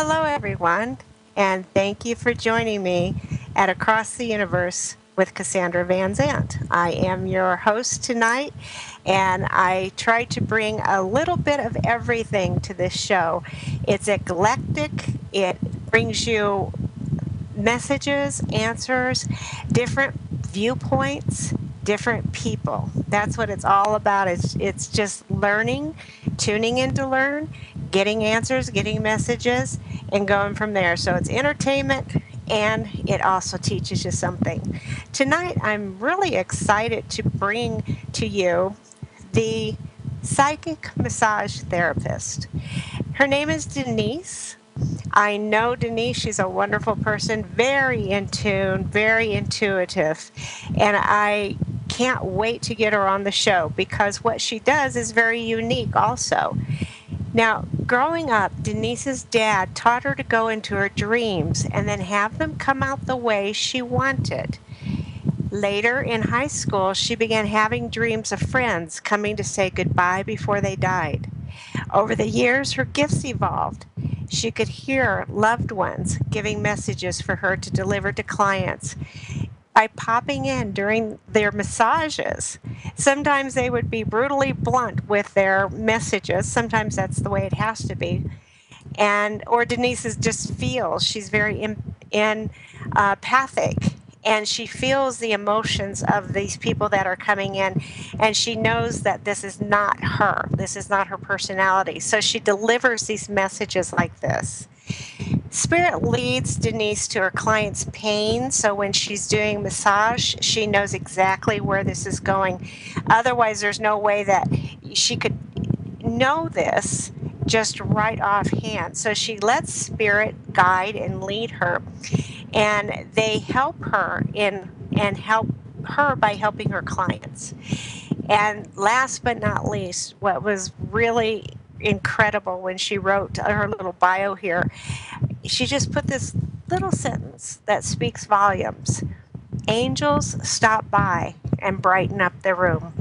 Hello, everyone, and thank you for joining me at Across the Universe with Cassandra Vanzant. I am your host tonight, and I try to bring a little bit of everything to this show. It's eclectic, it brings you messages, answers, different viewpoints, different people. That's what it's all about. It's just learning, tuning in to learn, getting answers, getting messages, and going from there. So it's entertainment and it also teaches you something. Tonight, I'm really excited to bring to you the psychic massage therapist. Her name is Denise. I know Denise, she's a wonderful person, very in tune, very intuitive, and I can't wait to get her on the show because what she does is very unique also. Now, growing up, Denise's dad taught her to go into her dreams and then have them come out the way she wanted. Later in high school, she began having dreams of friends coming to say goodbye before they died. Over the years, her gifts evolved. She could hear loved ones giving messages for her to deliver to clients by popping in during their massages. Sometimes they would be brutally blunt with their messages. Sometimes that's the way it has to be. And or Denise is just feels she's very empathic, and she feels the emotions of these people that are coming in, and she knows that this is not her. This is not her personality. So she delivers these messages like this. Spirit leads Denise to her client's pain, so when she's doing massage, she knows exactly where this is going. Otherwise, there's no way that she could know this just right offhand. So she lets Spirit guide and lead her, and they help her and help her by helping her clients. And last but not least, what was really incredible when she wrote her little bio here, she just put this little sentence that speaks volumes. Angels stop by and brighten up the room.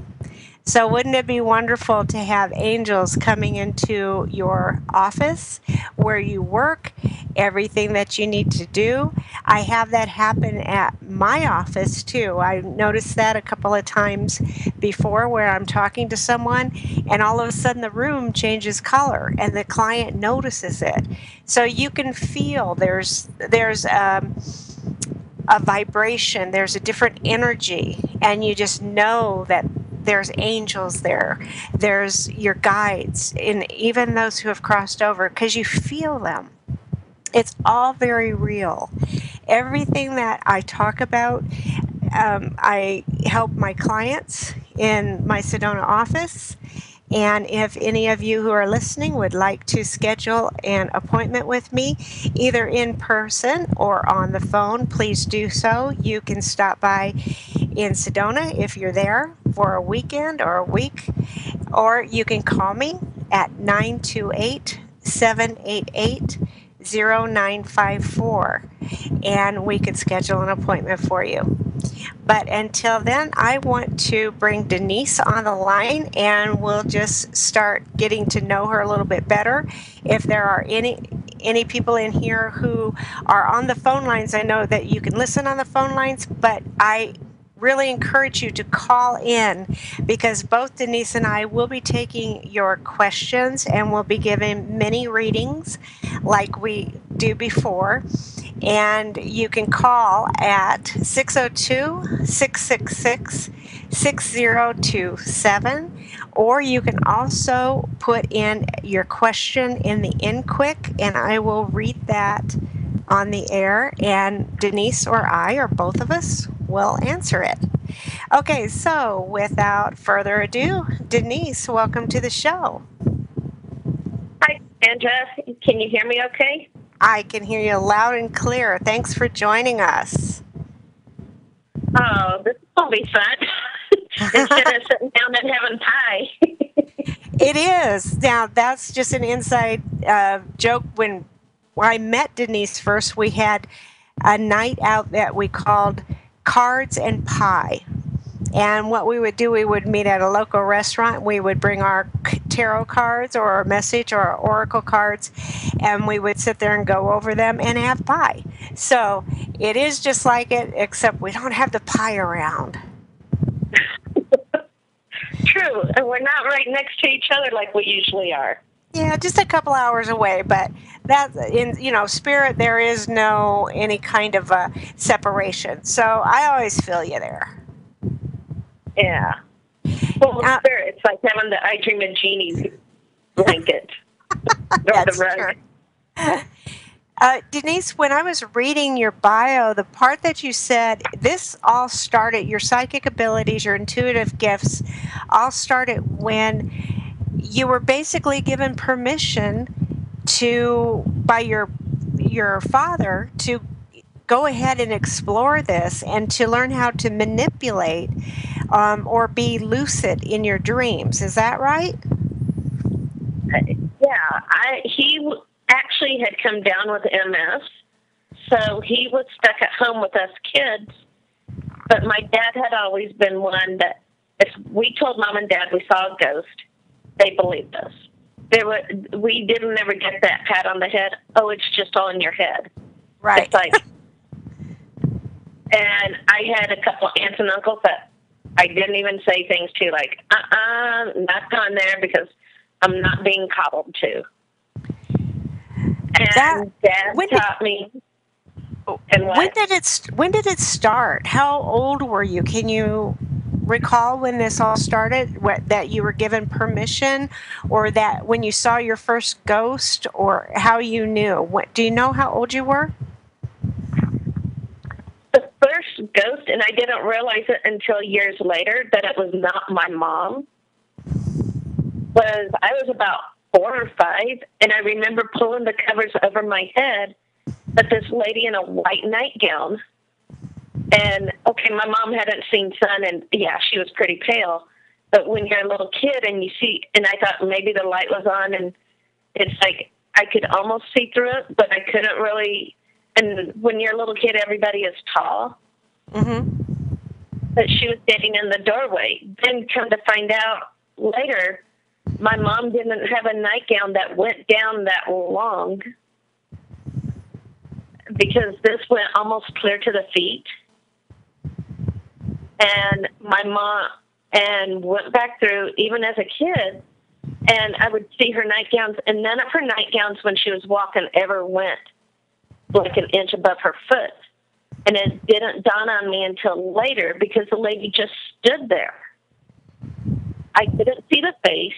So wouldn't it be wonderful to have angels coming into your office where you work, everything that you need to do? I have that happen at my office too. I noticed that a couple of times before where I'm talking to someone and all of a sudden the room changes color and the client notices it. So you can feel there's a vibration, there's a different energy, and you just know that there's angels there, there's your guides, and even those who have crossed over, because you feel them. It's all very real. Everything that I talk about, I help my clients in my Sedona office. And if any of you who are listening would like to schedule an appointment with me, either in person or on the phone, please do so. You can stop by in Sedona if you're there for a weekend or a week, or you can call me at 928-788-0954, and we could schedule an appointment for you. But until then, I want to bring Denise on the line and we'll just start getting to know her a little bit better. If there are any people in here who are on the phone lines, I know that you can listen on the phone lines, but I really encourage you to call in because both Denise and I will be taking your questions and we'll be giving mini readings like we do before. And you can call at 602-666-6027, or you can also put in your question in the InQuick, and I will read that on the air, and Denise or I, or both of us, will answer it. Okay, so without further ado, Denise, welcome to the show. Hi, Cassandra. Can you hear me okay? I can hear you loud and clear. Thanks for joining us. Oh, this will be fun. Instead of sitting down and having pie. It is. Now, that's just an inside joke. When I met Denise first, we had a night out that we called Cards and Pie. And what we would do, we would meet at a local restaurant. We would bring our tarot cards or our message or our oracle cards, and we would sit there and go over them and have pie. So it is just like it, except we don't have the pie around. True, and we're not right next to each other like we usually are. Yeah, just a couple hours away, but that in spirit there is no any kind of separation. So I always feel you there. Yeah. Well, spirit, it's like having the I Dream of Jeannie blanket. That's true. Denise, when I was reading your bio, the part that you said this all started, your psychic abilities, your intuitive gifts, all started when you were basically given permission by your father to go ahead and explore this and to learn how to manipulate or be lucid in your dreams. Is that right? Yeah, he actually had come down with MS, so he was stuck at home with us kids. But my dad had always been one that if we told Mom and Dad we saw a ghost, they believed us. We didn't ever get that pat on the head. Oh, it's just all in your head. Right. It's like, and I had a couple aunts and uncles that I didn't even say things to, like, not going there because I'm not being coddled to. And Dad taught me. And when did it start? How old were you? Can you recall when this all started? That you were given permission, or that when you saw your first ghost, or how you knew? Do you know how old you were? The first ghost, and I didn't realize it until years later that it was not my mom. I was about 4 or 5, and I remember pulling the covers over my head, but this lady in a white nightgown. And, okay, my mom hadn't seen sun, and, yeah, she was pretty pale. But when you're a little kid and you see, and I thought maybe the light was on, and it's like I could almost see through it, but I couldn't really. And when you're a little kid, everybody is tall. Mm-hmm. But she was standing in the doorway. Then come to find out later, my mom didn't have a nightgown that went down that long because this went almost clear to the feet. And my mom went back through, even as a kid, and I would see her nightgowns, and none of her nightgowns when she was walking ever went like an inch above her foot. And it didn't dawn on me until later because the lady just stood there. I didn't see the face,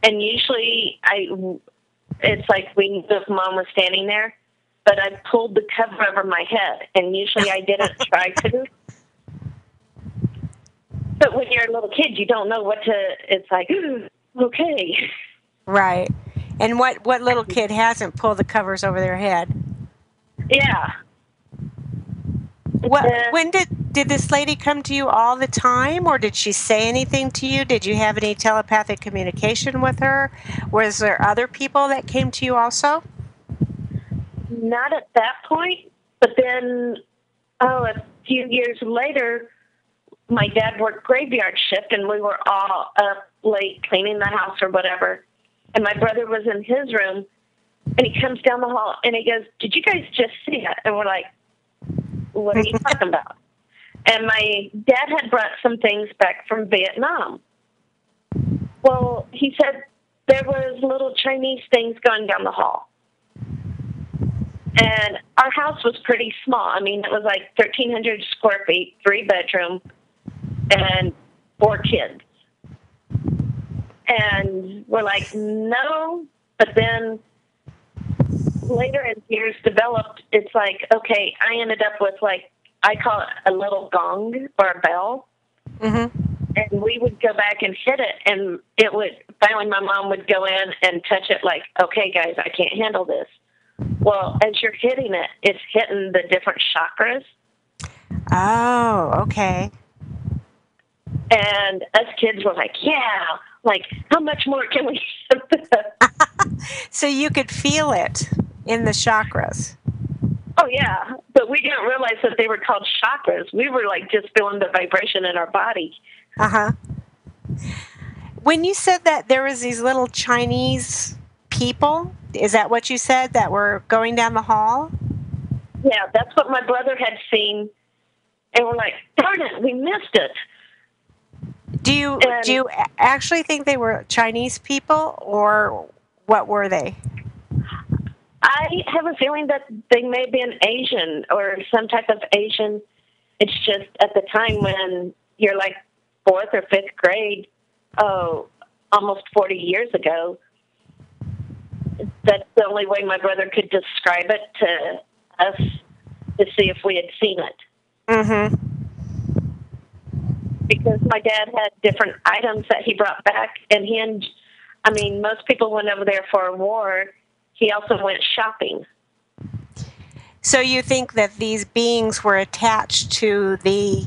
and usually it's like we knew if Mom was standing there, but I pulled the cover over my head, and usually I didn't try to. But when you're a little kid, you don't know what to, it's like, okay. Right. And what little kid hasn't pulled the covers over their head? Yeah. When did this lady come to you all the time, or did she say anything to you? Did you have any telepathic communication with her? Was there other people that came to you also? Not at that point, but then, a few years later, my dad worked graveyard shift, and we were all up late cleaning the house or whatever, and my brother was in his room, and he comes down the hall, and he goes, "Did you guys just see it?" And we're like, "What are you talking about?" And my dad had brought some things back from Vietnam. Well, he said there was little Chinese things going down the hall. And our house was pretty small. I mean, it was like 1,300 square feet, 3-bedroom, and 4 kids. And we're like, no. But then later as years developed, it's like, okay, I ended up with, like, I call it a little gong or a bell. Mm-hmm. And we would go back and hit it, and it would, finally my mom would go in and touch it like, okay, guys, I can't handle this. Well, as you're hitting it, it's hitting the different chakras. Oh, okay. And us kids were like, yeah, like, how much more can we hit this? So you could feel it in the chakras. Oh, Oh, yeah. But we didn't realize that they were called chakras. We were like just feeling the vibration in our body. Uh-huh. When you said that there was these little Chinese people, is that what you said, that were going down the hall? Yeah, that's what my brother had seen. And we're like, darn it, we missed it. Do you actually think they were Chinese people, or what were they? I have a feeling that they may have been Asian or some type of Asian. It's just at the time when you're like fourth or fifth grade, almost 40 years ago, that's the only way my brother could describe it to us to see if we had seen it. Mm-hmm. Because my dad had different items that he brought back, and most people went over there for a war. He also went shopping. So you think that these beings were attached to the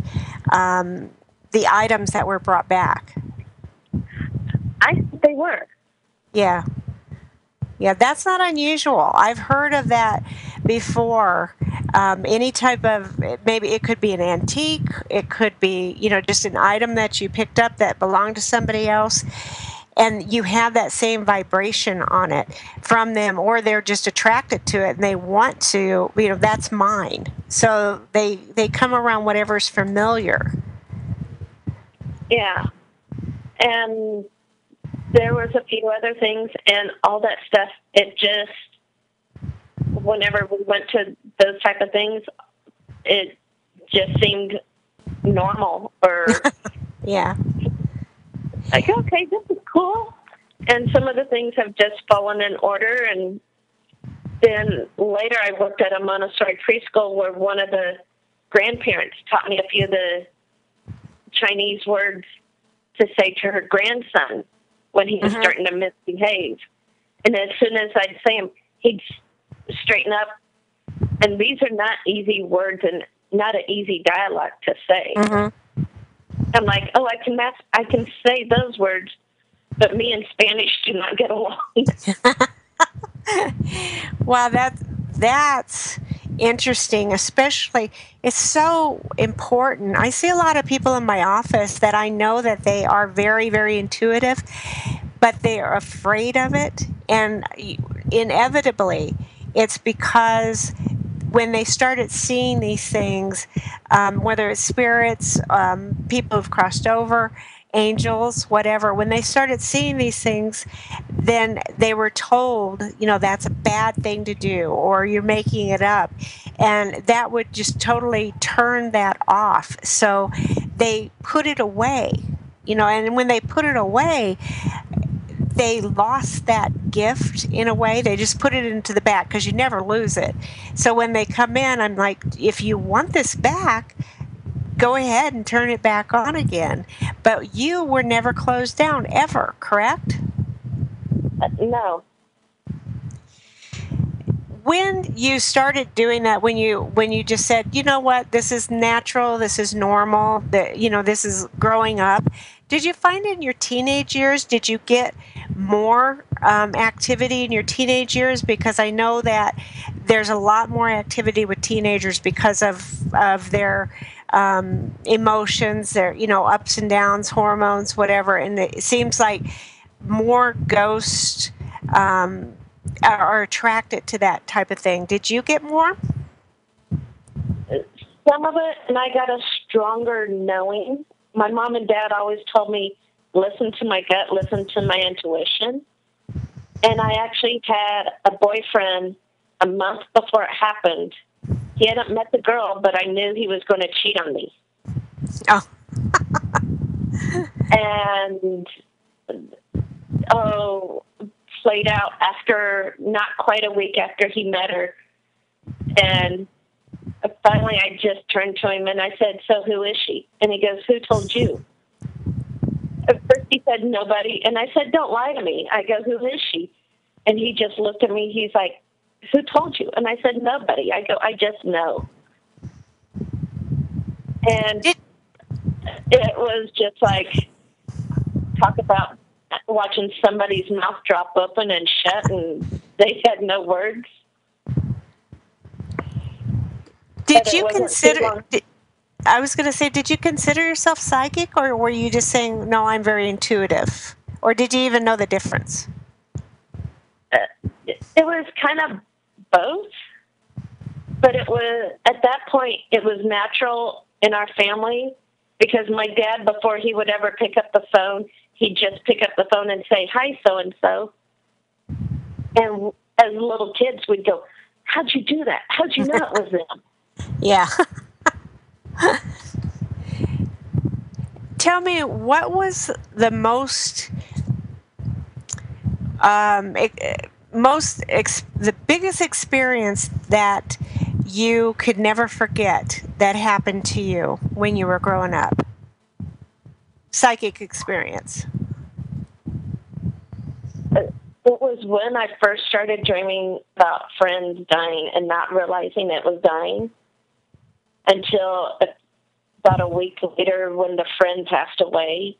items that were brought back? I think they were. Yeah. Yeah, that's not unusual. I've heard of that before. Any type of, maybe it could be an antique, it could be, just an item that you picked up that belonged to somebody else, and you have that same vibration on it from them, or they're just attracted to it and they want to, that's mine. So they come around whatever's familiar. Yeah. And there was a few other things, and all that stuff, it just, whenever we went to those type of things, it just seemed normal, or Yeah. like, okay, this is cool. And some of the things have just fallen in order. And then later I worked at a Montessori preschool where one of the grandparents taught me a few of the Chinese words to say to her grandson when he was starting to misbehave. And as soon as I'd say them, he'd straighten up. And these are not easy words and not an easy dialogue to say. Mm-hmm. I'm like, I can say those words, but me and Spanish do not get along. Well, that's interesting, especially, it's so important. I see a lot of people in my office that I know that they are very, very intuitive, but they are afraid of it, and inevitably it's because when they started seeing these things, whether it's spirits, people who've crossed over, angels, whatever, when they started seeing these things, then they were told, that's a bad thing to do, or you're making it up. And that would just totally turn that off. So they put it away, and when they put it away, they lost that gift in a way. They just put it into the back because you never lose it. So when they come in, I'm like, if you want this back, go ahead and turn it back on again. But you were never closed down, ever, correct? No. When you started doing that, when you just said, you know what, this is natural, this is normal, this is growing up, did you find in your teenage years, did you get more activity in your teenage years? Because I know that there's a lot more activity with teenagers because of their emotions, their ups and downs, hormones, whatever, and it seems like more ghosts are attracted to that type of thing. Did you get more? Some of it, and I got a stronger knowing. My mom and dad always told me, listen to my gut, listen to my intuition. And I actually had a boyfriend a month before it happened. He hadn't met the girl, but I knew he was going to cheat on me. Oh. And, played out after, not quite a week after he met her. And finally I just turned to him and I said, so who is she? And he goes, who told you? At first he said, nobody. And I said, don't lie to me. I go, who is she? And he just looked at me. He's like, who told you? And I said, nobody. I go, I just know. And it was just like, talk about watching somebody's mouth drop open and shut, and they had no words. but Did it you wasn't too consider? long. I was going to say, did you consider yourself psychic, or were you just saying, no, I'm very intuitive? Or did you even know the difference? It was kind of both, but it was at that point it was natural in our family because my dad, before he would ever pick up the phone, he'd just pick up the phone and say, "Hi, so and so," and as little kids, we'd go, "How'd you do that? How'd you know it was them?" Yeah. Tell me, what was the um, the biggest experience that you could never forget that happened to you when you were growing up? Psychic experience. It was when I first started dreaming about friends dying and not realizing it was dying until about a week later when the friend passed away,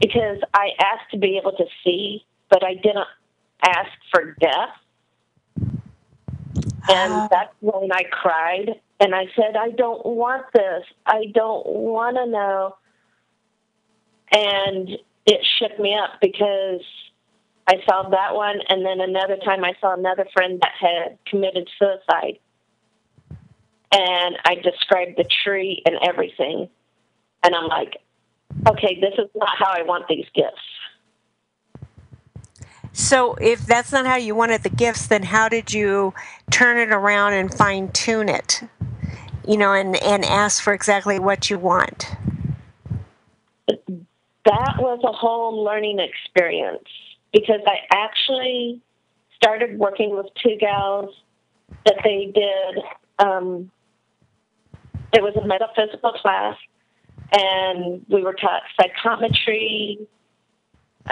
because I asked to be able to see, but I didn't ask for death. And Oh, that's when I cried and I said, "I don't want this. I don't want to know." And it shook me up because I saw that one, and then another time I saw another friend that had committed suicide. And I described the tree and everything. And I'm like, okay, this is not how I want these gifts. so if that's not how you wanted the gifts, then how did you turn it around and fine tune it? And ask for exactly what you want. That was a whole learning experience because I actually started working with two gals that they did. It was a metaphysical class, and we were taught psychometry,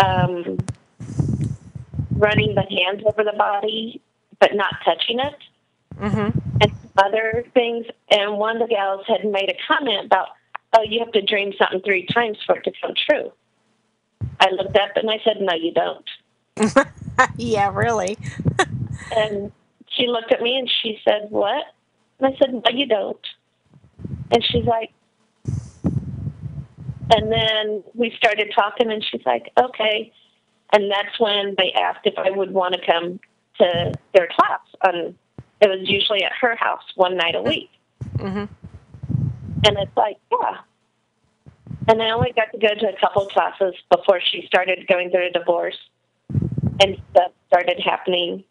um, running the hands over the body, but not touching it, Mm-hmm. and other things. And one of the gals had made a comment about, "Oh, you have to dream something 3 times for it to come true." I looked up and I said, "No, you don't." Yeah, really. And she looked at me and she said, "What?" And I said, "No, you don't." And she's like, and then we started talking and she's like, "Okay." And that's when they asked if I would want to come to their class. It was usually at her house one night a week. Mm-hmm. And it's like, yeah. And I only got to go to a couple classes before she started going through a divorce and stuff started happening.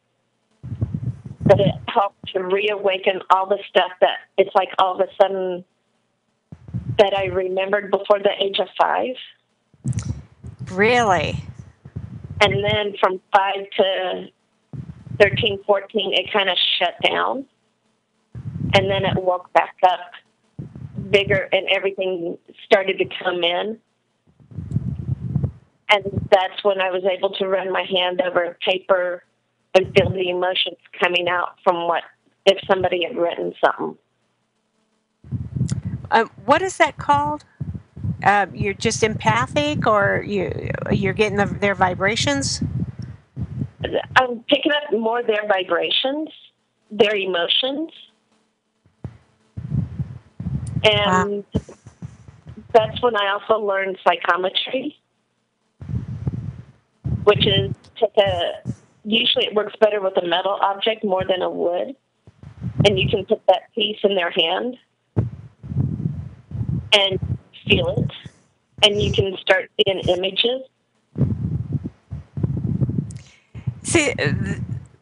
But it helped to reawaken all the stuff that it's like all of a sudden that I remembered before the age of 5. Really? And then from 5 to 13, 14, it kind of shut down. And then it woke back up bigger and everything started to come in. And that's when I was able to run my hand over paper and feel the emotions coming out from what if somebody had written something. What is that called? You're just empathic, or you're getting their vibrations? I'm picking up more their vibrations, their emotions. Wow. And that's when I also learned psychometry, which is usually it works better with a metal object more than a wood. And you can put that piece in their hand and feel it. And you can start seeing images. See,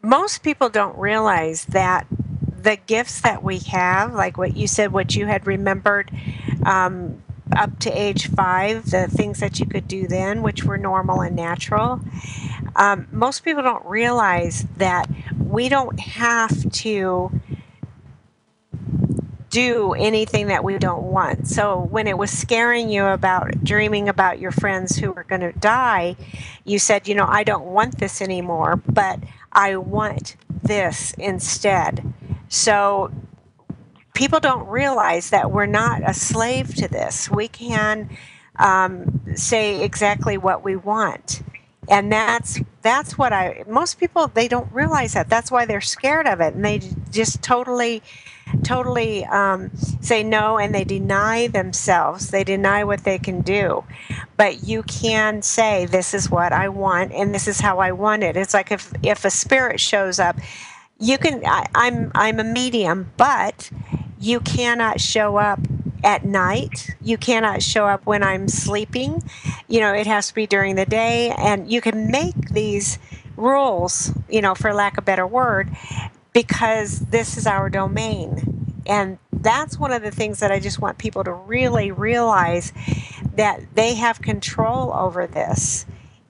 most people don't realize that the gifts that we have, like what you said, what you had remembered up to age 5, the things that you could do then, which were normal and natural, most people don't realize that we don't have to do anything that we don't want. So when it was scaring you about dreaming about your friends who were going to die, you said, I don't want this anymore, but I want this instead. So people don't realize that we're not a slave to this. We can say exactly what we want. And that's what most people, they don't realize that. That's why they're scared of it, and they just totally say no, and they deny themselves. They deny what they can do. But you can say, this is what I want, and this is how I want it. It's like if a spirit shows up, you can. I'm a medium, but you cannot show up at night. You cannot show up when I'm sleeping. It has to be during the day, and you can make these rules, for lack of a better word, because this is our domain. And that's one of the things that I just want people to really realize, that they have control over this.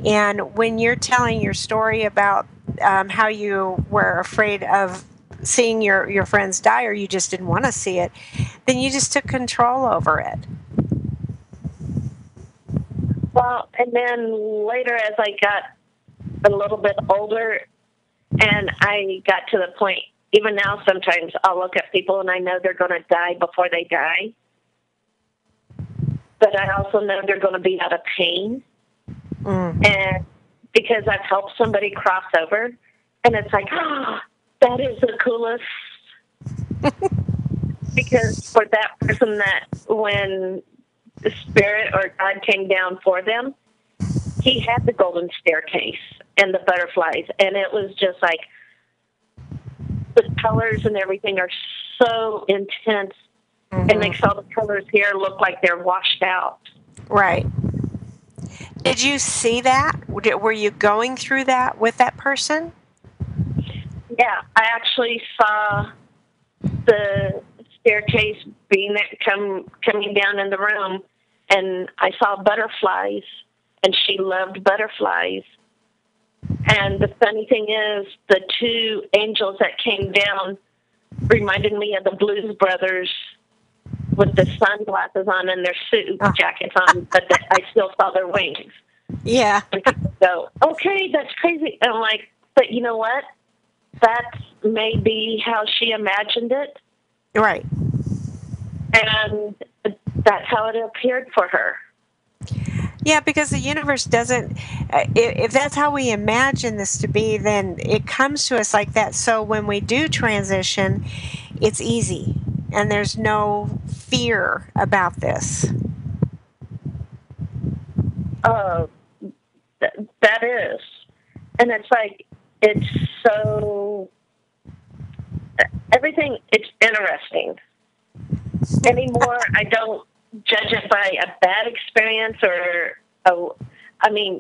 And when you're telling your story about how you were afraid of seeing your friends die, or you just didn't want to see it, then you just took control over it. Well, and then later, as I got a little bit older, and I got to the point, even now sometimes I'll look at people and I know they're going to die before they die. But I also know they're going to be out of pain. And because I've helped somebody cross over, and it's like, that is the coolest. Because for that person, that when the spirit or God came down for them, he had the golden staircase and the butterflies, and it was just like the colors and everything are so intense, and makes all the colors here look like they're washed out. Right. Did you see that? Were you going through that with that person? Yeah, I actually saw the staircase being coming down in the room, and I saw butterflies, and she loved butterflies. And the funny thing is, the two angels that came down reminded me of the Blues Brothers with the sunglasses on and their suit jackets on, but I still saw their wings. Yeah. And people go, okay, that's crazy. And I'm like, but you know what? That's maybe how she imagined it. Right. And that's how it appeared for her. Yeah, because the universe doesn't, if that's how we imagine this to be, then it comes to us like that. So when we do transition, it's easy, and there's no fear about this. That is. And it's like, it's so, everything, it's interesting. Anymore, I don't judge it by a bad experience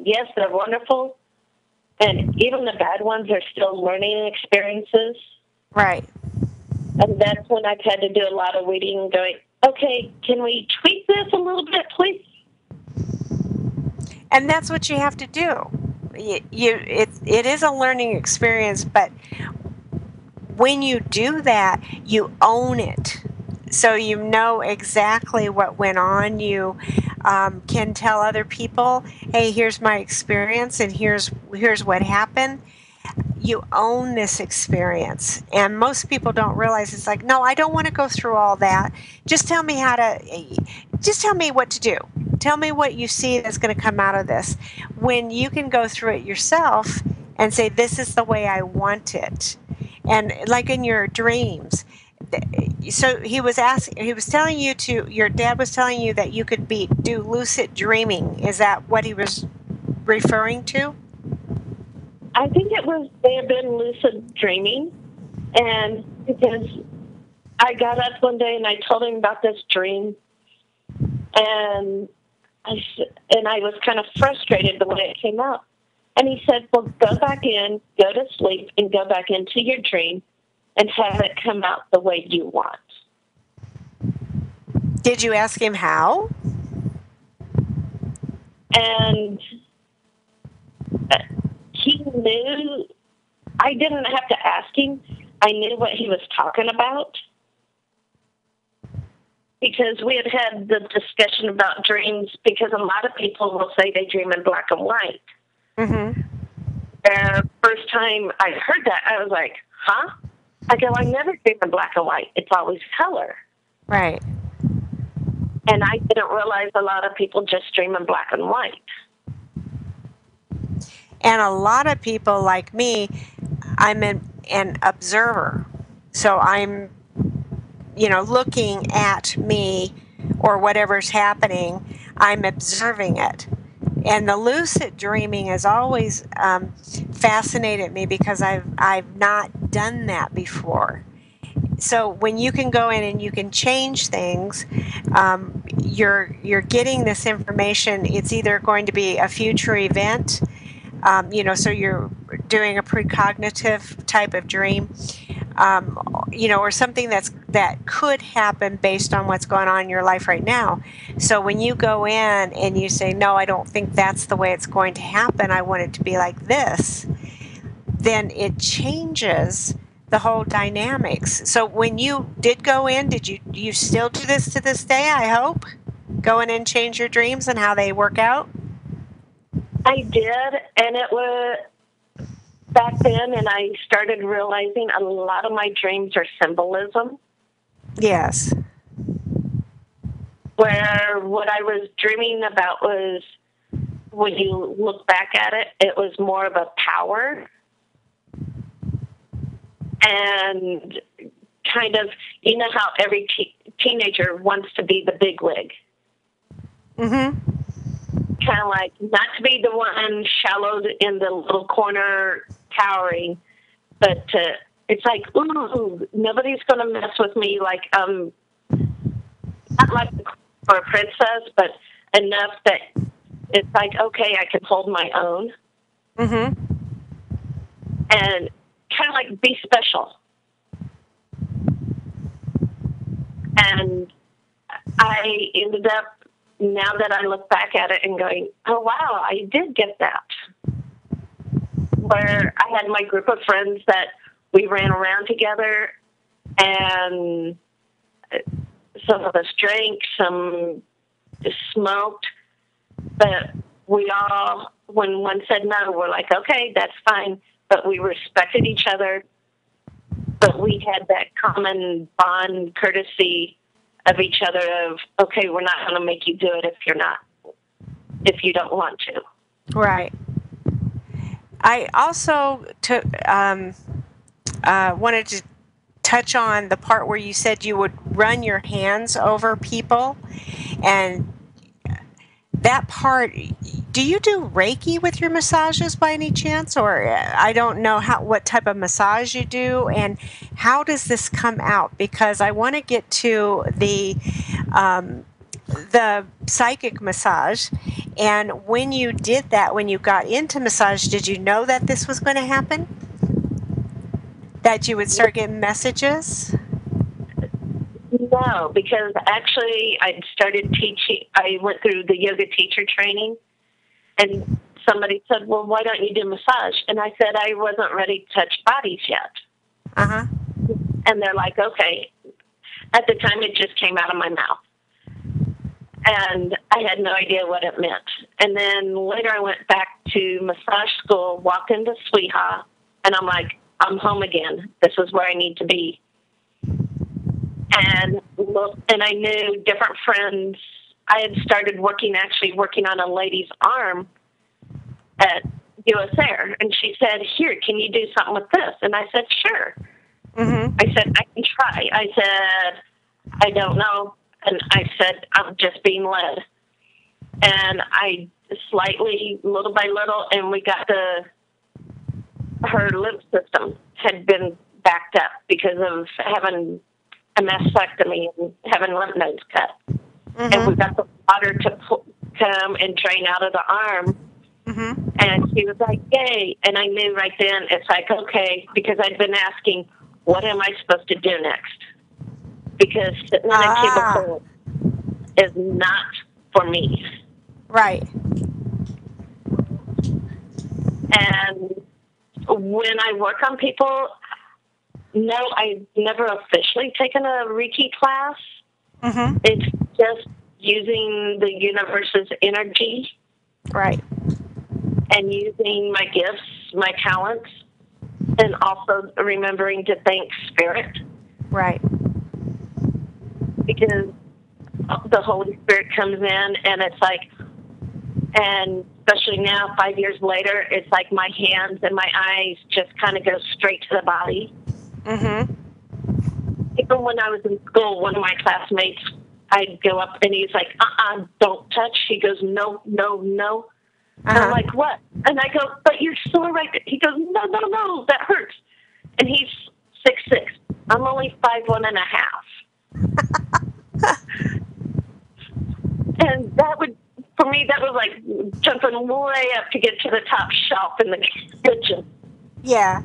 yes, they're wonderful, and even the bad ones are still learning experiences. Right. And that's when I've had to do a lot of weeding and going, okay, can we tweak this a little bit, please? And that's what you have to do. It is a learning experience, but when you do that, you own it. So you know exactly what went on. You can tell other people, hey, here's my experience, and here's what happened. You own this experience. And most people don't realize, it's like, no, I don't want to go through all that. Just tell me what to do. Tell me what you see that's going to come out of this. When you can go through it yourself and say, this is the way I want it. And like in your dreams, so your dad was telling you that you could do lucid dreaming. Is that what he was referring to? I think they have been lucid dreaming, and because I got up one day and I told him about this dream, and I was kind of frustrated the way it came out. And he said, well, go back in, go to sleep, and go back into your dream and have it come out the way you want. Did you ask him how? And he knew. I didn't have to ask him. I knew what he was talking about, because we had the discussion about dreams, because a lot of people will say they dream in black and white. Mm-hmm. First time I heard that, I was like, huh? I go, I never dream in black and white. It's always color. Right. And I didn't realize a lot of people just dream in black and white. And a lot of people like me, I'm an observer. So I'm, looking at me or whatever's happening, I'm observing it. And the lucid dreaming has always fascinated me because I've not done that before. So when you can go in and you can change things, you're getting this information. It's either going to be a future event, so you're doing a precognitive type of dream, or something that could happen based on what's going on in your life right now. So when you go in and you say, no, I don't think that's the way it's going to happen, I want it to be like this, then it changes the whole dynamics. So when you did go in, do you still do this to this day, I hope? Go in and change your dreams and how they work out? I did, and it was back then, and I started realizing a lot of my dreams are symbolism, Yes. where what I was dreaming about was, when you look back at it, it was more of a power and kind of, how every teenager wants to be the bigwig. Mm-hmm. Kind of like not to be the one shallowed in the little corner towering, but it's like, ooh, nobody's going to mess with me. Like, not like for a princess, but enough that it's like, okay, I can hold my own. Mm-hmm. And kind of like be special. And I ended up, now that I look back at it and going, oh, wow, I did get that. Where I had my group of friends that we ran around together, and some of us drank, some just smoked, but we all, when one said no, we're like, okay, that's fine. But we respected each other, but we had that common bond, courtesy of each other of, okay, we're not going to make you do it if you don't want to. Right. I also wanted to touch on the part where you said you would run your hands over people, and that part. Do you do Reiki with your massages by any chance, or I don't know what type of massage you do, and how does this come out? Because I want to get to the psychic massage. And when you did that, when you got into massage, did you know that this was going to happen? That you would start getting messages? No, because actually I started teaching. I went through the yoga teacher training, and somebody said, well, why don't you do massage? And I said I wasn't ready to touch bodies yet. Uh-huh. And they're like, okay. At the time, it just came out of my mouth. And I had no idea what it meant. And then later I went back to massage school, walked into Sweeha, and I'm like, I'm home again. This is where I need to be. And I knew different friends. I had started working on a lady's arm at US Air. And she said, here, can you do something with this? And I said, sure. Mm-hmm. I said, I can try. I said, I don't know. And I said, I'm just being led. And I slightly, little by little, and we got her lymph system had been backed up because of having a mastectomy and having lymph nodes cut. Mm-hmm. And we got the water to come and drain out of the arm. Mm-hmm. And she was like, yay. And I knew right then, it's like, okay, because I'd been asking, what am I supposed to do next? Because sitting in a cubicle is not for me. Right. And when I work on people, no, I've never officially taken a Reiki class. Mm-hmm. It's just using the universe's energy. Right. And using my gifts, my talents, and also remembering to thank Spirit. Right. Because the Holy Spirit comes in, and it's like, and especially now, 5 years later, it's like my hands and my eyes just kind of go straight to the body. Mm-hmm. Even when I was in school, one of my classmates, I'd go up and he's like, don't touch. He goes, no, no, no. Uh-huh. I'm like, what? And I go, but you're sore right there. He goes, no, no, no, that hurts. And he's 6'6". I'm only 5'1.5". And that would, for me, that was like jumping way up to get to the top shelf in the kitchen. Yeah.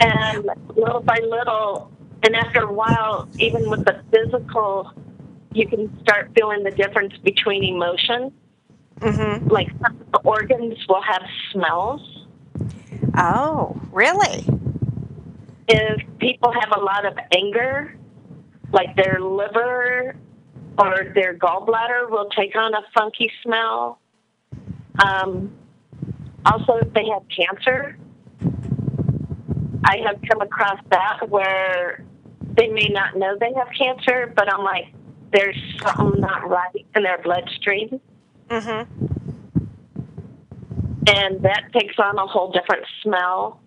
And little by little, and after a while, even with the physical, you can start feeling the difference between emotion. Mm-hmm. Like some of the organs will have smells. Oh, really? If people have a lot of anger, like their liver or their gallbladder will take on a funky smell. Also, if they have cancer, I have come across that where they may not know they have cancer, but I'm like, there's something not right in their bloodstream. Mm-hmm. And that takes on a whole different smell.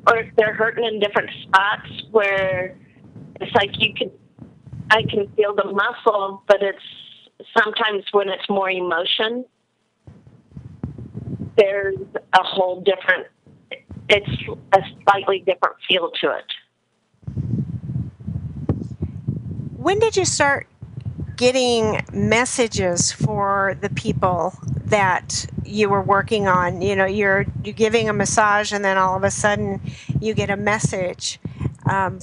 Or if they're hurting in different spots where it's like I can feel the muscle, but it's sometimes when it's more emotion, there's a whole different, it's a slightly different feel to it. When did you start getting messages for the people that you were working on? You know, you're giving a massage, and then all of a sudden you get a message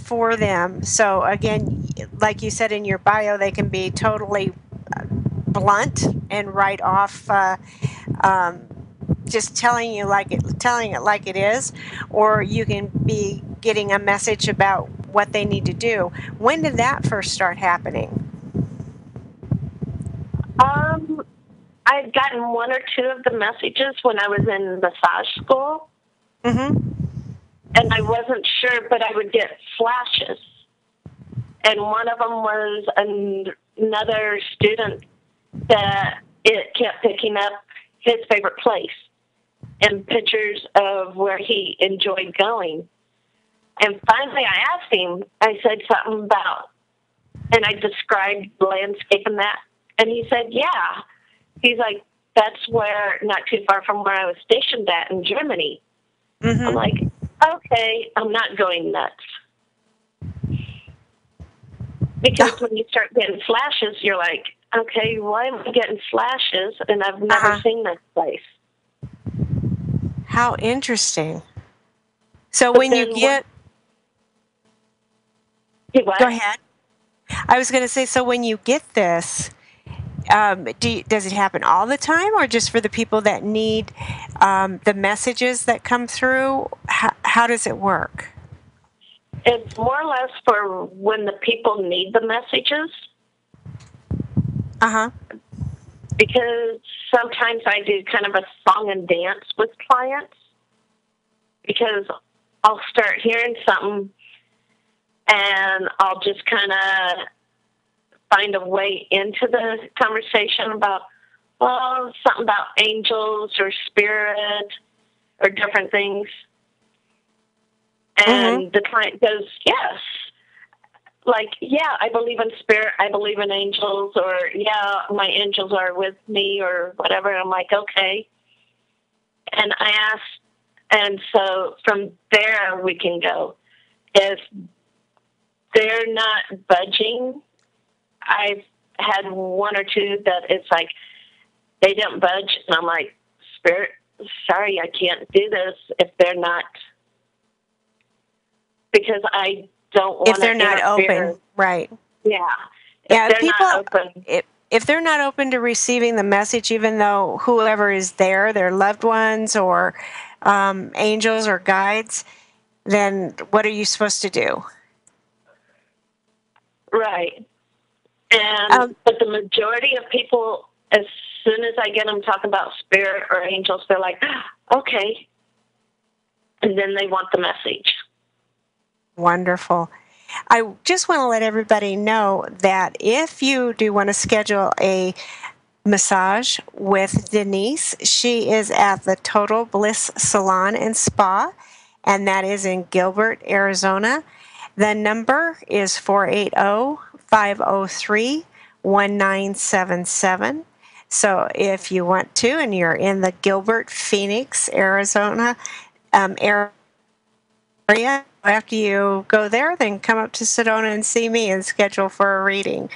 for them. So again, like you said in your bio, they can be totally blunt and right off, just telling it like it is, or you can be getting a message about what they need to do. When did that first start happening? I'd gotten one or two of the messages when I was in massage school. Mm-hmm. And I wasn't sure, but I would get flashes. And one of them was another student that it kept picking up his favorite place and pictures of where he enjoyed going. And finally I asked him, I said something about, and I described the landscape and that. And he said, yeah. He's like, that's where, not too far from where I was stationed at in Germany. Mm-hmm. I'm like, okay, I'm not going nuts. Because when you start getting flashes, you're like, okay, why am I getting flashes? And I've never seen this place. How interesting. So But when you get... What? Go ahead. I was going to say, so when you get this, does it happen all the time, or just for the people that need the messages that come through? How does it work? It's more or less for when the people need the messages. Uh-huh. Because sometimes I do kind of a song and dance with clients, because I'll start hearing something and I'll just kind of find a way into the conversation about, well, something about angels or spirit or different things. And the client goes, yes. Like, yeah, I believe in spirit, I believe in angels, or yeah, my angels are with me, or whatever. I'm like, okay. And I ask, and so from there we can go. If they're not budging, I've had one or two that it's like they didn't budge, and I'm like, spirit, sorry, I can't do this if they're not, because I don't want to. If they're not open, right? Yeah. Yeah, they're people. Not open. If they're not open to receiving the message, even though whoever is there, their loved ones or angels or guides, then what are you supposed to do? Right. And but the majority of people, as soon as I get them talking about spirit or angels, they're like, okay. And then they want the message. Wonderful. I just want to let everybody know that if you do want to schedule a massage with Denise, she is at the Total Bliss Salon and Spa, and that is in Gilbert, Arizona. The number is 480-503-1977. So if you want to, and you're in the Gilbert, Phoenix, Arizona area, after you go there, then come up to Sedona and see me and schedule for a reading.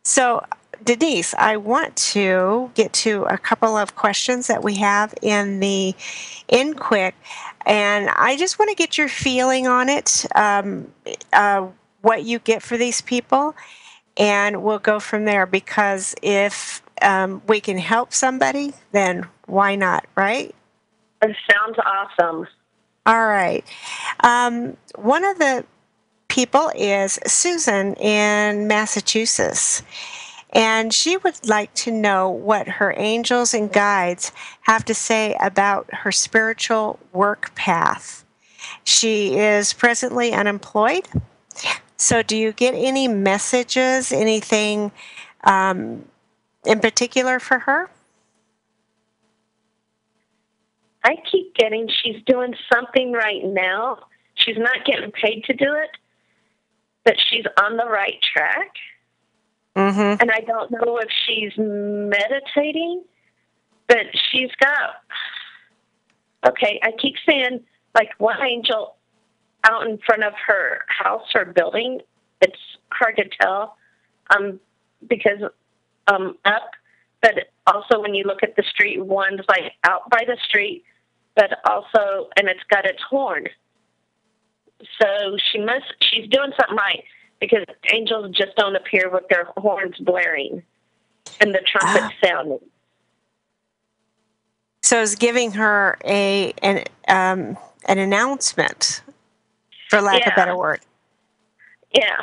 So, Denise, I want to get to a couple of questions that we have in the InQuick, and I just want to get your feeling on it, what you get for these people, and we'll go from there, because if we can help somebody, then why not, right? It sounds awesome. All right. One of the people is Susan in Massachusetts, and she would like to know what her angels and guides have to say about her spiritual work path. She is presently unemployed. So, do you get any messages, anything in particular for her? I keep getting she's doing something right now. She's not getting paid to do it, but she's on the right track. Mm-hmm. And I don't know if she's meditating, but she's got, okay, I keep saying, like, one angel out in front of her house or building. It's hard to tell because up, but also when you look at the street, one's like out by the street, but also, and it's got its horn. So she's doing something right, because angels just don't appear with their horns blaring and the trumpet sounding. So it's giving her an announcement, for lack of a better word. Yeah.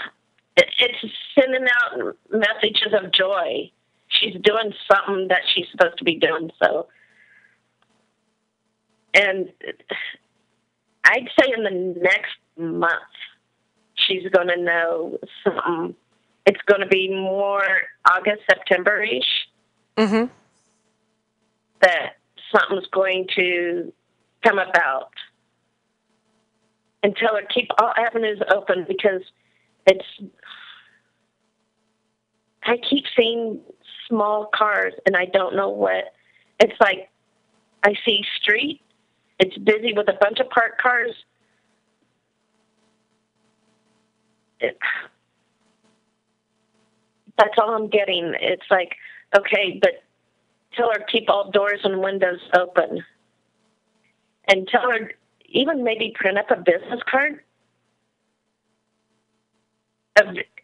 It's sending out messages of joy. She's doing something that she's supposed to be doing. So, and I'd say in the next month, she's going to know something. It's going to be more August, September-ish. Mm-hmm. That something's going to come about. And tell her, keep all avenues open, because I keep seeing small cars and I don't know what. It's like I see street. It's busy with a bunch of parked cars. That's all I'm getting. It's like, okay, but tell her keep all doors and windows open. And tell her even maybe print up a business card.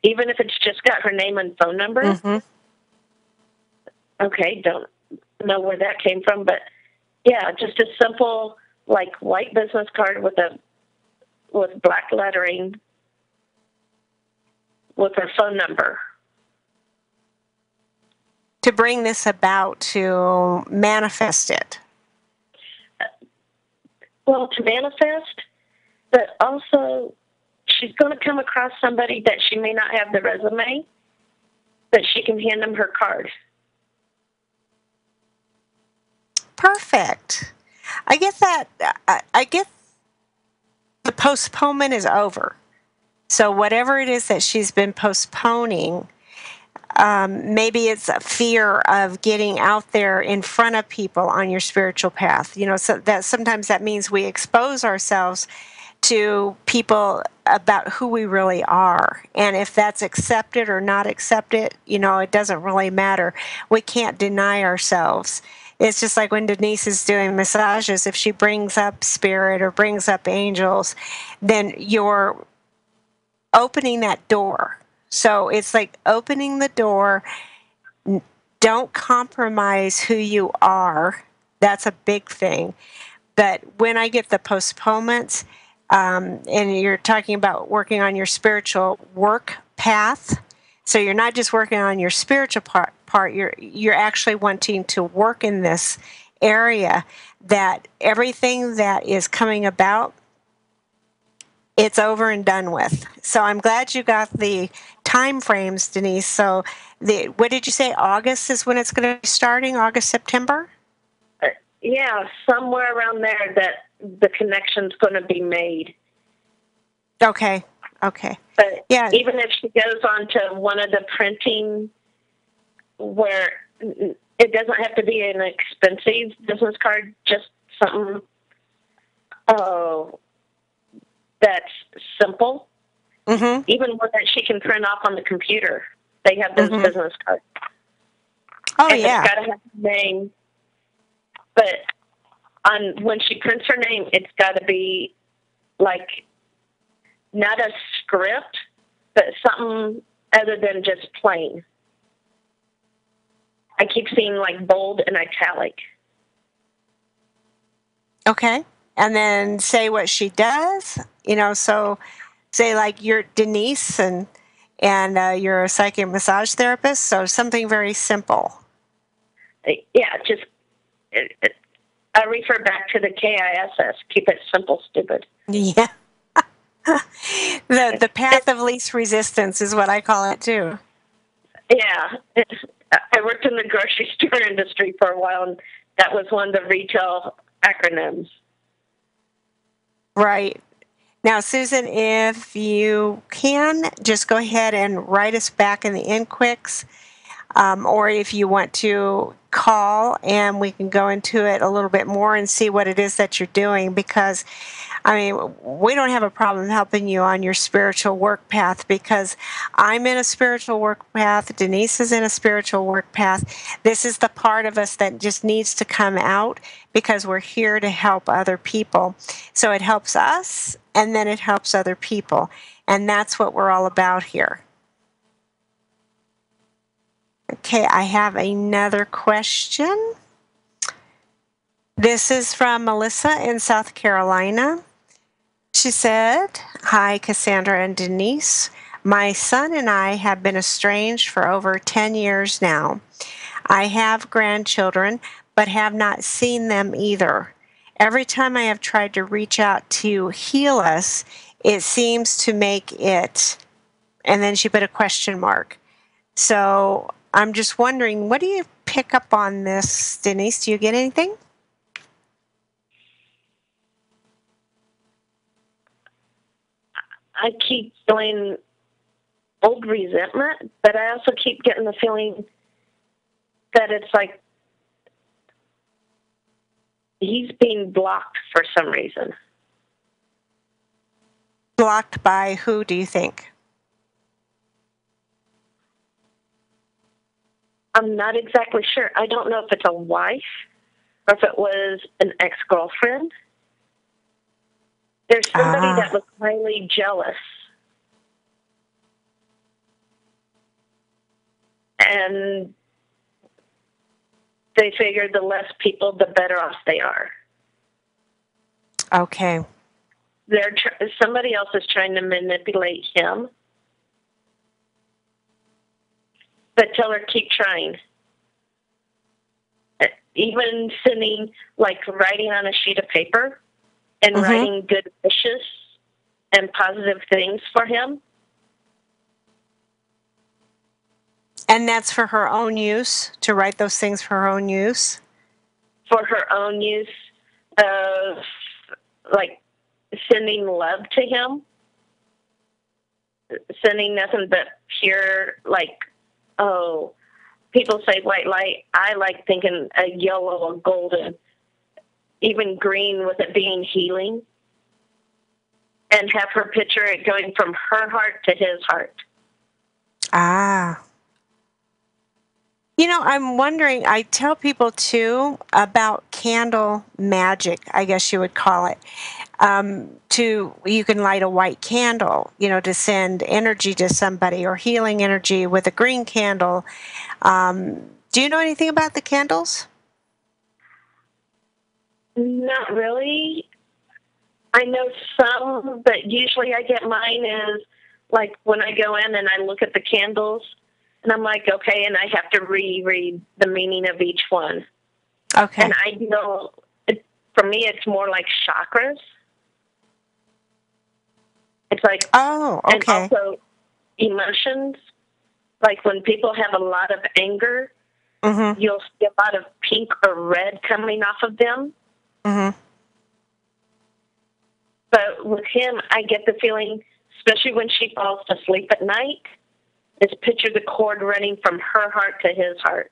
Even if it's just got her name and phone number. Mm-hmm. Okay, don't know where that came from, but yeah, just a simple, like, white business card with black lettering with her phone number. To bring this about, to manifest it. Well, to manifest, but also she's going to come across somebody that she may not have the resume, but she can hand them her card. Perfect. I get that. I get the postponement is over. So whatever it is that she's been postponing, maybe it's a fear of getting out there in front of people on your spiritual path. You know, so that sometimes that means we expose ourselves to people about who we really are. And if that's accepted or not accepted, you know, it doesn't really matter. We can't deny ourselves. It's just like when Denise is doing massages, if she brings up spirit or brings up angels, then you're opening that door. So it's like opening the door. Don't compromise who you are. That's a big thing. But when I get the postponements, and you're talking about working on your spiritual work path, so you're not just working on your spiritual part, you're actually wanting to work in this area, that everything that is coming about It's over and done with. So I'm glad you got the time frames, Denise. So what did you say? August is when it's going to be starting? August, September? Yeah, somewhere around there that the connection's going to be made. Okay. Okay. But Yeah. even if she goes on to one of the printing where it doesn't have to be an expensive business card, just something that's simple. Mm-hmm. Even one that she can print off on the computer. They have those business cards. Oh, and yeah. it's got to have a name. But when she prints her name, it's got to be like not a script, but something other than just plain. I keep seeing like bold and italic. Okay. And then say what she does, so say like you're Denise and you're a psychic massage therapist, so something very simple. Yeah, just I refer back to the KISS. Keep it simple, stupid. Yeah. The path of least resistance is what I call it too. Yeah. I worked in the grocery store industry for a while, and that was one of the retail acronyms. Right. Now, Susan, if you can, just go ahead and write us back in the inquicks, or if you want to call and we can go into it a little bit more and see what it is that you're doing, because we don't have a problem helping you on your spiritual work path, because I'm in a spiritual work path. Denise is in a spiritual work path. This is the part of us that just needs to come out, because we're here to help other people. So it helps us, and then it helps other people. And that's what we're all about here. Okay, I have another question. This is from Melissa in South Carolina. She said, "Hi, Cassandra and Denise. My son and I have been estranged for over 10 years now. I have grandchildren, but have not seen them either. Every time I have tried to reach out to heal us, it seems to make it," and then she put a question mark. So I'm just wondering, what do you pick up on this, Denise? Do you get anything? I keep feeling old resentment, but I also keep getting the feeling that it's like he's being blocked for some reason. Blocked by who, do you think? I'm not exactly sure. I don't know if it's a wife or if it was an ex-girlfriend. There's somebody that was highly jealous. And they figured the less people, the better off they are. Okay. Somebody else is trying to manipulate him. But tell her, keep trying. Even sending, like writing on a sheet of paper and writing good wishes and positive things for him. And that's for her own use, to write those things for her own use? For her own use of, like, sending love to him. Sending nothing but pure, like, people say white light. I like thinking a yellow, a golden, even green with it being healing. And have her picture it going from her heart to his heart. I'm wondering, I tell people too about candle magic, I guess you would call it. You can light a white candle, to send energy to somebody, or healing energy with a green candle. Do you know anything about the candles? Not really. I know some, but usually I get mine is like when I go in and I look at the candles, and I'm like, okay, and I have to reread the meaning of each one. Okay. And I know, for me, it's more like chakras. like, Oh, and okay. also emotions. Like when people have a lot of anger, Mhm. you'll see a lot of pink or red coming off of them. Mhm. But with him, I get the feeling, especially when she falls asleep at night, is picture the cord running from her heart to his heart.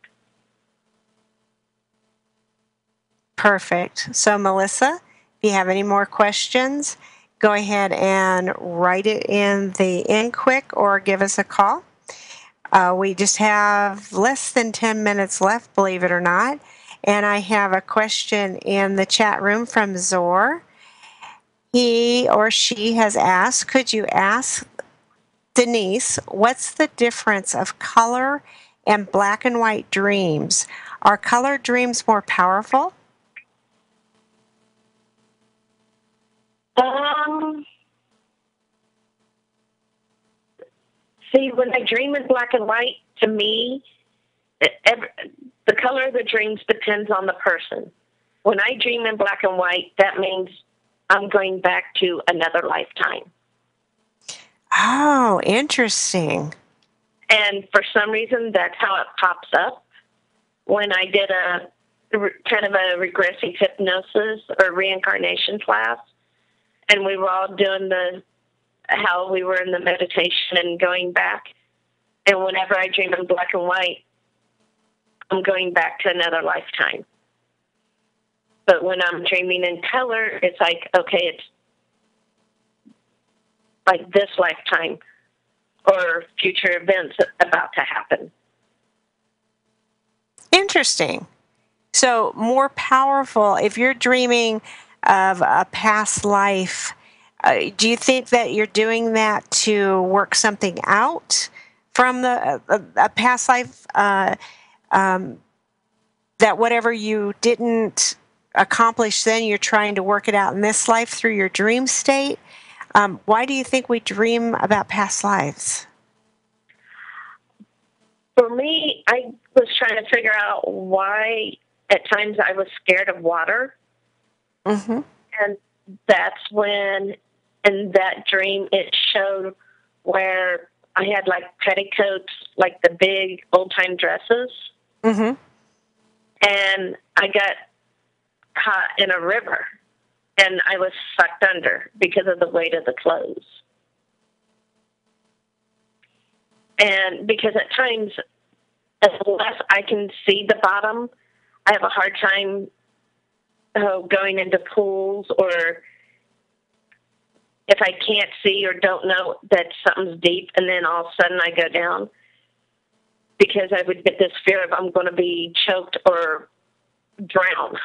Perfect. So, Melissa, if you have any more questions, go ahead and write it in the in quick or give us a call. We just have less than 10 minutes left, believe it or not. And I have a question in the chat room from Zor. He or she has asked, could you ask Denise, what's the difference of color and black and white dreams? Are color dreams more powerful? Um, See, when I dream in black and white, to me, the color of the dreams depends on the person. When I dream in black and white, that means I'm going back to another lifetime. Oh, interesting. And for some reason, that's how it pops up. When I did a kind of a regressive hypnosis or reincarnation class, and we were all doing how we were in the meditation and going back. And whenever I dream in black and white, I'm going back to another lifetime. But when I'm dreaming in color, it's like, okay, it's like this lifetime or future events about to happen. Interesting. So, more powerful, if you're dreaming of a past life, do you think that you're doing that to work something out from a past life? Um, that whatever you didn't accomplish then, you're trying to work it out in this life through your dream state? Why do you think we dream about past lives? For me, I was trying to figure out why at times I was scared of water. Mm-hmm. And that's when, in that dream, it showed where I had like petticoats, like the big old time dresses. Mm-hmm. And I got caught in a river and I was sucked under because of the weight of the clothes. And because at times, unless I can see the bottom, I have a hard time going into pools, or if I can't see or don't know that something's deep and then all of a sudden I go down, because I would get this fear of I'm going to be choked or drown.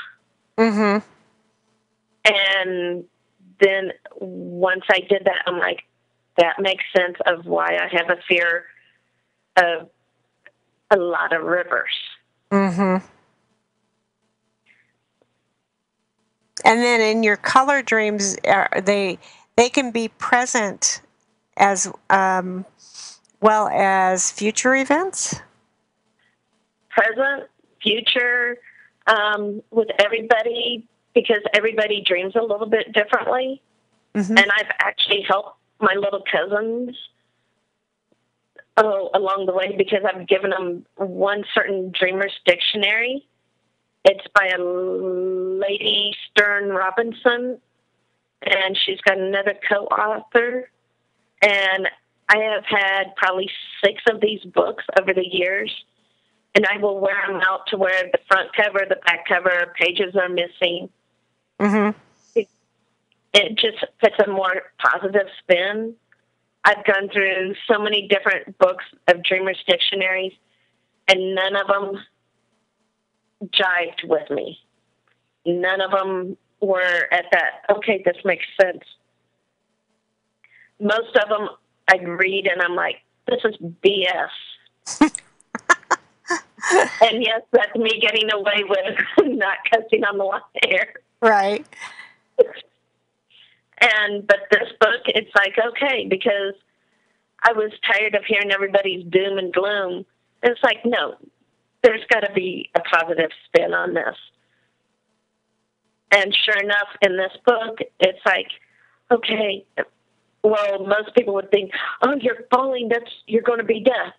Mm-hmm. And then once I did that, I'm like, that makes sense of why I have a fear of a lot of rivers. Mm-hmm. And then in your color dreams, they can be present as well as future events? Present, future, with everybody, because everybody dreams a little bit differently. Mm-hmm. And I've actually helped my little cousins along the way, because I've given them one certain dreamer's dictionary. It's by a lady, Stern Robinson, and she's got another co-author. And I have had probably 6 of these books over the years, and I will wear them out to where the front cover, the back cover, pages are missing. Mm-hmm. It just puts a more positive spin. I've gone through so many different books of dreamers' dictionaries, and none of them jived with me. None of them were at that, okay, this makes sense. Most of them I read and I'm like, this is BS. And yes, that's me getting away with not cussing on the live air. Right. But this book, it's like, okay, because I was tired of hearing everybody's doom and gloom. And it's like, no, there's got to be a positive spin on this. And sure enough, in this book, it's like, okay, well, most people would think, oh, you're falling, you're going to be death.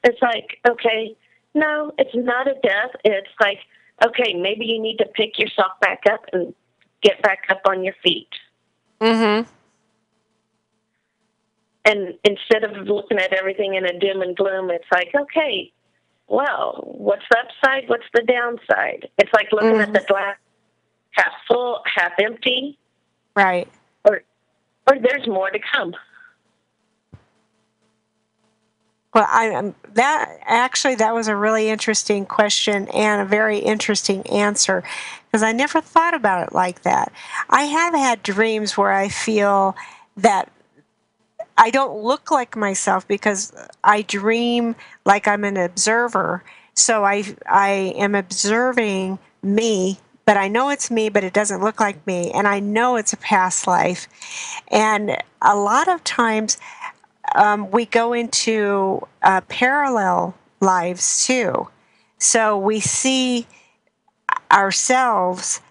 It's like, okay, no, it's not a death. It's like, okay, maybe you need to pick yourself back up and get back up on your feet. Mm-hmm. And instead of looking at everything in a doom and gloom, it's like, okay, well, what's the upside? What's the downside? It's like looking at the glass half full, half empty. Right. Or there's more to come. Well, that was a really interesting question and a very interesting answer, because I never thought about it like that. I have had dreams where I feel that I don't look like myself because I dream like I'm an observer. So I am observing me, but I know it's me, but it doesn't look like me, and I know it's a past life. And a lot of times we go into parallel lives too. So we see ourselves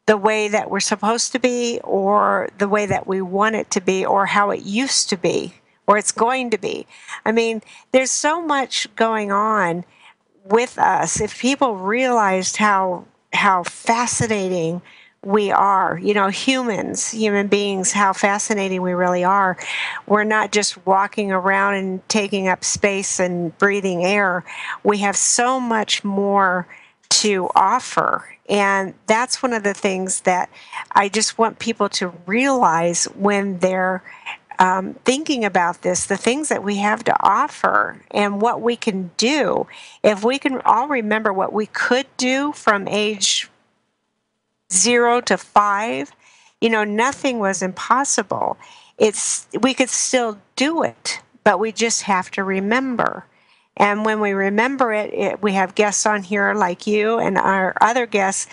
the way that we're supposed to be, or the way that we want it to be, or how it used to be, or it's going to be. I mean, there's so much going on with us. If people realized how fascinating we are, human beings, how fascinating we really are. We're not just walking around and taking up space and breathing air. We have so much more to offer. And that's one of the things that I just want people to realize when they're thinking about this, the things that we have to offer and what we can do. If we can all remember what we could do from age 0 to 5, nothing was impossible. We could still do it, but we just have to remember. And when we remember it, we have guests on here like you and our other guests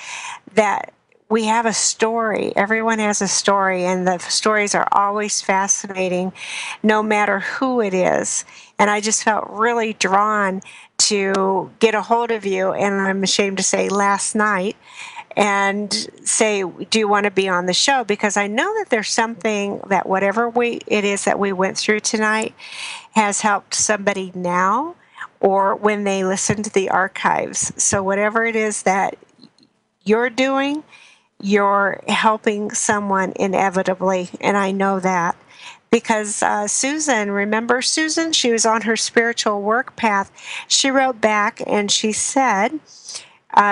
that we have a story. Everyone has a story, and the stories are always fascinating, no matter who it is. And I just felt really drawn to get a hold of you, and I'm ashamed to say last night, and say, do you want to be on the show? Because I know that there's something that whatever it is that we went through tonight has helped somebody now or when they listen to the archives. So whatever it is that you're doing, you're helping someone inevitably, and I know that. Because Susan, remember Susan? She was on her spiritual work path. She wrote back and she said,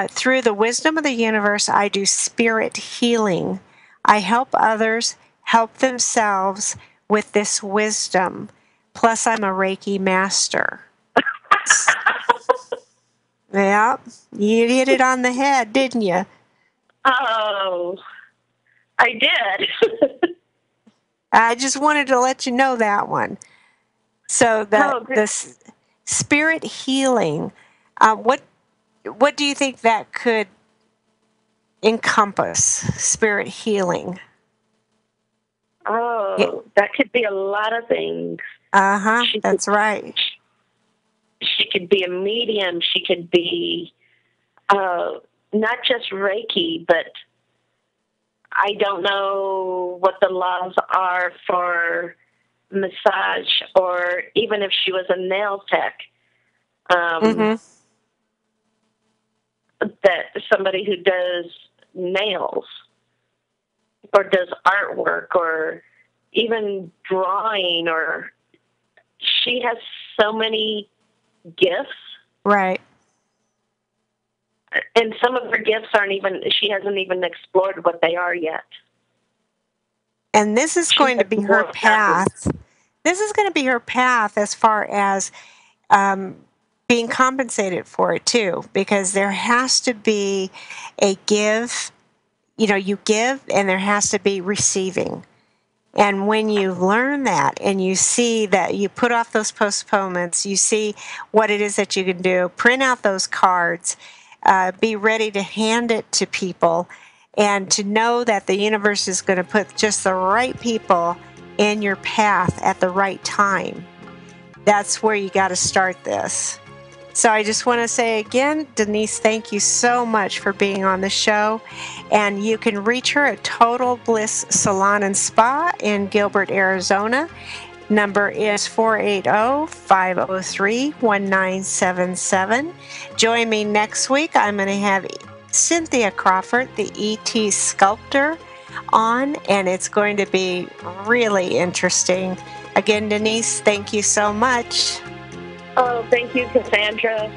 through the wisdom of the universe, I do spirit healing. I help others help themselves with this wisdom. Plus, I'm a Reiki master. Yeah, you hit it on the head, didn't you? Oh, I did. I just wanted to let you know that one. So the spirit healing, what do you think that could encompass? Spirit healing. Oh, that could be a lot of things. That's right. She could be a medium. She could be not just Reiki, but I don't know what the laws are for massage, or even if she was a nail tech. That somebody who does nails or does artwork or even drawing, or she has so many gifts. Right. And some of her gifts she hasn't even explored what they are yet. And this is going to be her path. This is going to be her path as far as being compensated for it too, because there has to be a give. You give, and there has to be receiving. And when you learn that and you see that you put off those postponements, you see what it is that you can do, print out those cards, be ready to hand it to people, and to know that the universe is going to put just the right people in your path at the right time. That's where you got to start this. So I just want to say again, Denise, thank you so much for being on the show. And you can reach her at Total Bliss Salon and Spa in Gilbert, Arizona. Number is 480-503-1977. Join me next week. I'm going to have Cynthia Crawford, the ET sculptor, on, and it's going to be really interesting. Again, Denise, thank you so much. Oh, thank you, Cassandra.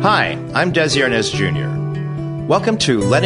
Hi, I'm Desi Arnaz Jr. Welcome to Letting